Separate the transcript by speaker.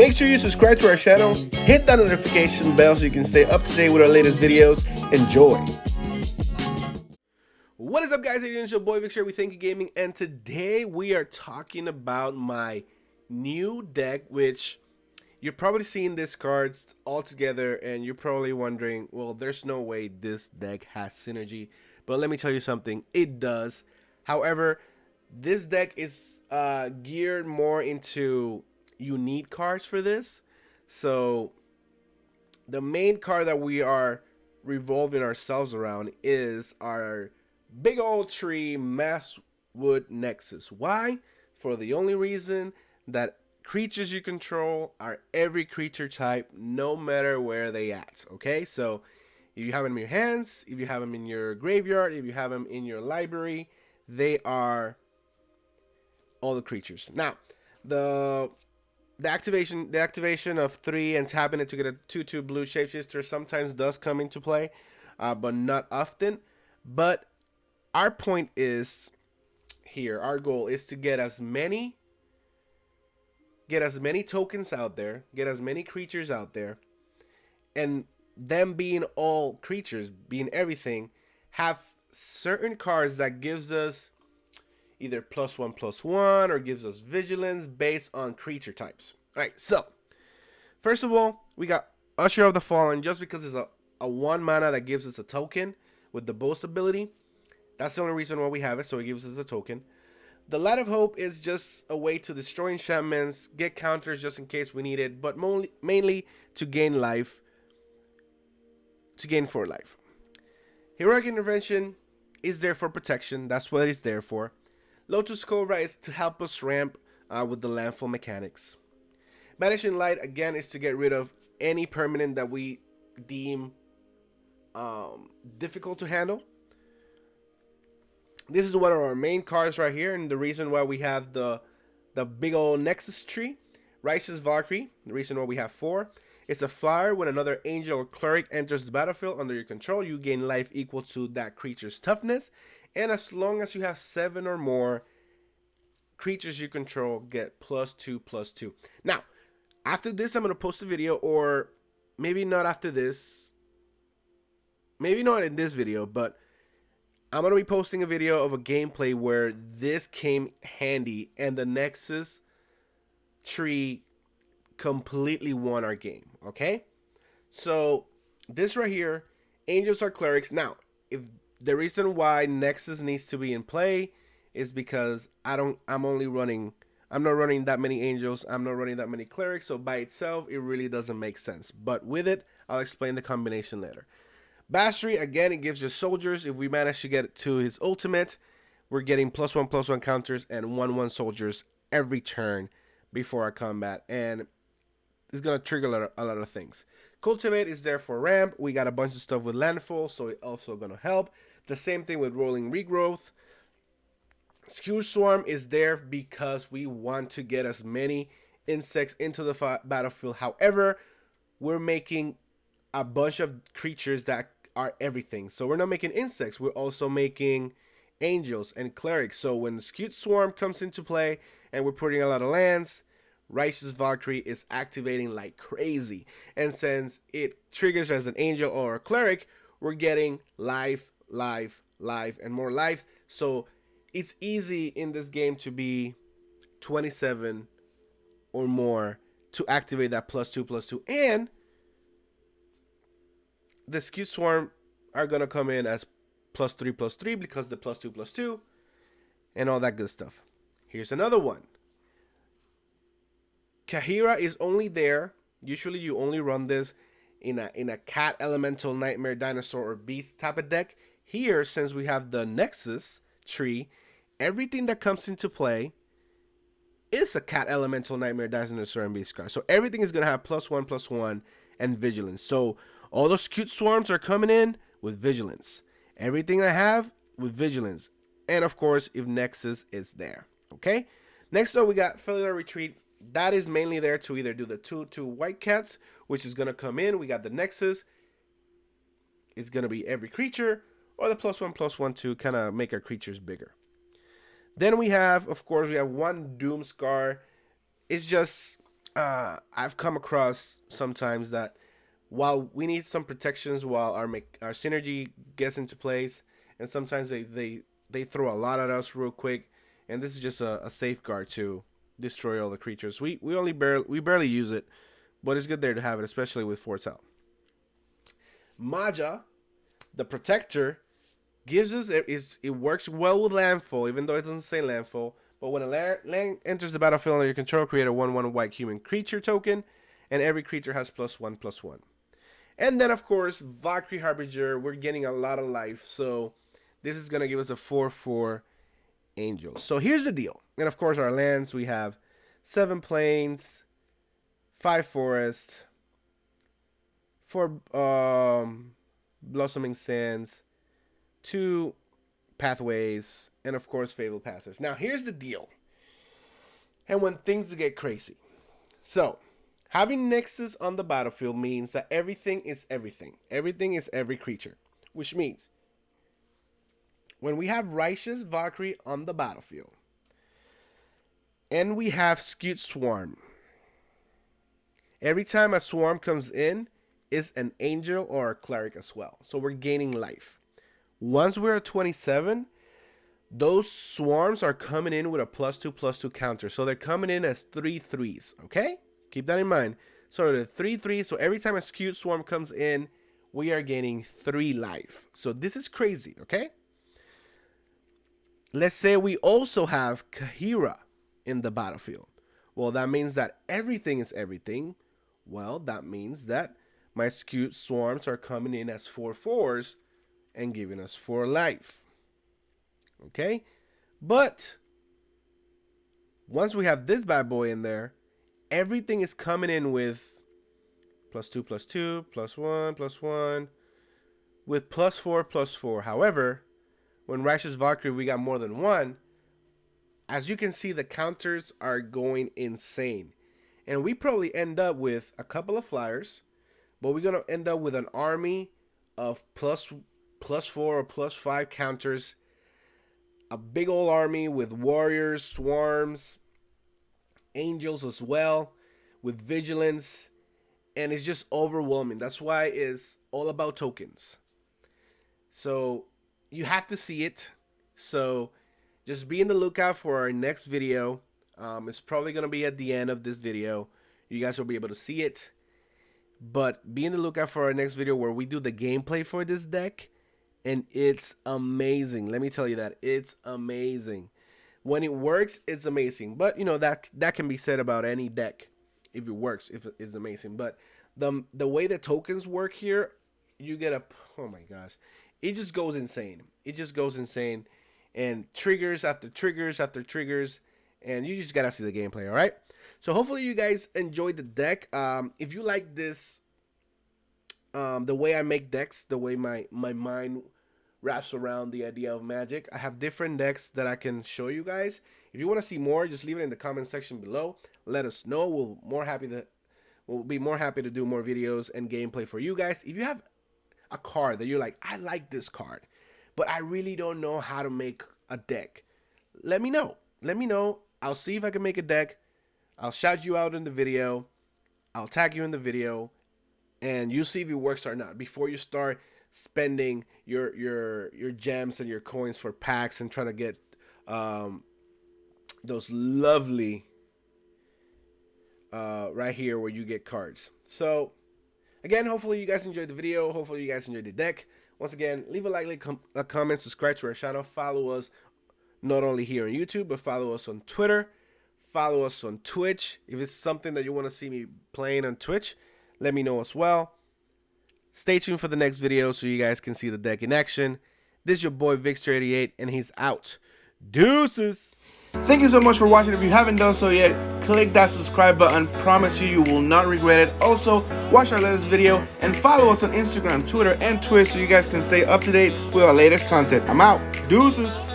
Speaker 1: Make sure you subscribe to our channel, hit that notification bell so you can stay up to date with our latest videos. Enjoy! What is up, guys? It's your boy Vic here with Thank You Gaming, and today we are talking about my new deck, which you're probably seeing these cards all together and you're probably wondering, well, there's no way this deck has synergy. But let me tell you something, it does. However, this deck is geared more into unique cards for this. So the main card that we are revolving ourselves around is our big old tree Masswood Nexus. Why? For the only reason that creatures you control are every creature type, no matter where they at. Okay, so if you have them in your hands, if you have them in your graveyard, if you have them in your library, they are all the creatures. Now, the activation of 3 and tapping it to get a 2/2 blue shapeshifter sometimes does come into play, but not often. But our point is here, our goal is to get as many tokens out there, get as many creatures out there, and them being all creatures, being everything, have certain cards that gives us either +1/+1 or gives us vigilance based on creature types. All right, so first of all, we got Usher of the Fallen, just because it's a 1 mana that gives us a token with the boast ability. That's the only reason why we have it, so it gives us a token. The Light of Hope is just a way to destroy enchantments, get counters just in case we need it, but mainly to gain life, to gain 4 life. Heroic Intervention is there for protection, that's what it's there for. Lotus Cobra is to help us ramp with the landfall mechanics. Banishing Light, again, is to get rid of any permanent that we deem difficult to handle. This is one of our main cards right here, and the reason why we have the big old Nexus tree. Righteous Valkyrie, the reason why we have 4. It's a flyer. When another angel or cleric enters the battlefield under your control, you gain life equal to that creature's toughness. And as long as you have 7 or more creatures you control, get +2/+2. Now, after this, I'm going to post a video, or maybe not after this. Maybe not in this video, but I'm going to be posting a video of a gameplay where this came handy and the Nexus tree completely won our game, okay? So this right here, angels are clerics. Now, if the reason why Nexus needs to be in play is because I'm not running that many angels, I'm not running that many clerics, so by itself it really doesn't make sense. But with it, I'll explain the combination later. Bastry, again, it gives you soldiers. If we manage to get to his ultimate, we're getting +1/+1 counters and 1/1 soldiers every turn before our combat, and it's gonna trigger a lot of things. Cultivate is there for ramp. We got a bunch of stuff with landfall, so it's also gonna help. The same thing with rolling regrowth. Skew Swarm is there because we want to get as many insects into the battlefield. However, we're making a bunch of creatures that are everything. So we're not making insects, we're also making angels and clerics. So when the Skew Swarm comes into play and we're putting a lot of lands, Righteous Valkyrie is activating like crazy. And since it triggers as an angel or a cleric, we're getting life, and more life. So it's easy in this game to be 27 or more to activate that +2/+2. And the Skew Swarm are going to come in as +3/+3 because the +2/+2 and all that good stuff. Here's another one. Kahira is only there. Usually you only run this in a cat, elemental, nightmare, dinosaur, or beast type of deck. Here, since we have the Nexus tree, everything that comes into play is a cat, elemental, nightmare, dinosaur, and beast card. So everything is going to have +1/+1 and vigilance. So all those cute swarms are coming in with vigilance. Everything I have with vigilance. And of course, if Nexus is there. Okay? Next up, we got Felidar Retreat. That is mainly there to either do the 2/2 white cats, which is going to come in. We got the Nexus. It's going to be every creature. Or the +1/+1 to kind of make our creatures bigger. Then we have, of course, we have one Doomscar. It's just I've come across sometimes that while we need some protections while our synergy gets into place, and sometimes they throw a lot at us real quick, and this is just a safeguard to destroy all the creatures. We barely use it, but it's good there to have it, especially with Foretell. Maja, the protector, gives us it works well with landfall, even though it doesn't say landfall. But when a land enters the battlefield under your control, create a 1/1 white human creature token, and every creature has +1/+1. And then, of course, Valkyrie Harbinger, we're getting a lot of life, so this is going to give us a 4/4 angel. So here's the deal. And, of course, our lands, we have 7 plains, 5 forests, 4 blossoming sands, 2 pathways, and, of course, fabled passives. Now, here's the deal. And when things get crazy. So, having Nexus on the battlefield means that everything is everything. Everything is every creature. Which means, when we have Righteous Valkyrie on the battlefield, and we have Skewed Swarm, every time a swarm comes in, is an angel or a cleric as well. So we're gaining life. Once we're at 27, those swarms are coming in with a +2/+2 counter. So they're coming in as 3 3s, okay? Keep that in mind. So the 3 3, so every time a Skewed Swarm comes in, we are gaining 3 life. So this is crazy, okay? Let's say we also have Kahira in the battlefield. Well, that means that everything is everything. Well, that means that my Skewed Swarms are coming in as 4 4s and giving us 4 life. Okay? But once we have this bad boy in there, everything is coming in with +2/+2, +1/+1, with +4/+4. However, when Righteous Valkyrie, we got more than 1. As you can see, the counters are going insane. And we probably end up with a couple of flyers, but we're going to end up with an army of +4 or +5 counters. A big old army with warriors, swarms, angels as well, with vigilance, and it's just overwhelming. That's why it's all about tokens. So you have to see it. So just be in the lookout for our next video. It's probably going to be at the end of this video. You guys will be able to see it. But be in the lookout for our next video where we do the gameplay for this deck. And it's amazing. Let me tell you that. It's amazing. When it works, it's amazing. But, you know, that can be said about any deck. If it works, if it's amazing. But the way the tokens work here, you get a... Oh, my gosh. It just goes insane. It just goes insane. And triggers after triggers after triggers. And you just got to see the gameplay, all right? So, hopefully, you guys enjoyed the deck. If you like this... the way I make decks, the way my mind wraps around the idea of Magic, I have different decks that I can show you guys. If you want to see more, just leave it in the comment section below. Let us know. We'll be more happy to do more videos and gameplay for you guys. If you have a card that you're like, I like this card, but I really don't know how to make a deck, let me know. Let me know. I'll see if I can make a deck. I'll shout you out in the video. I'll tag you in the video. And you see if it works or not before you start spending your gems and your coins for packs and trying to get those lovely right here where you get cards. So again, hopefully you guys enjoyed the video. Hopefully you guys enjoyed the deck. Once again, leave a like, a comment, subscribe to our channel, follow us not only here on YouTube, but follow us on Twitter, follow us on Twitch. If it's something that you want to see me playing on Twitch, let me know as well. Stay tuned for the next video so you guys can see the deck in action. This is your boy Vixter88, and he's out. Deuces! Thank you so much for watching. If you haven't done so yet, click that subscribe button. Promise you will not regret it. Also, watch our latest video and follow us on Instagram, Twitter, and Twitch so you guys can stay up to date with our latest content. I'm out. Deuces!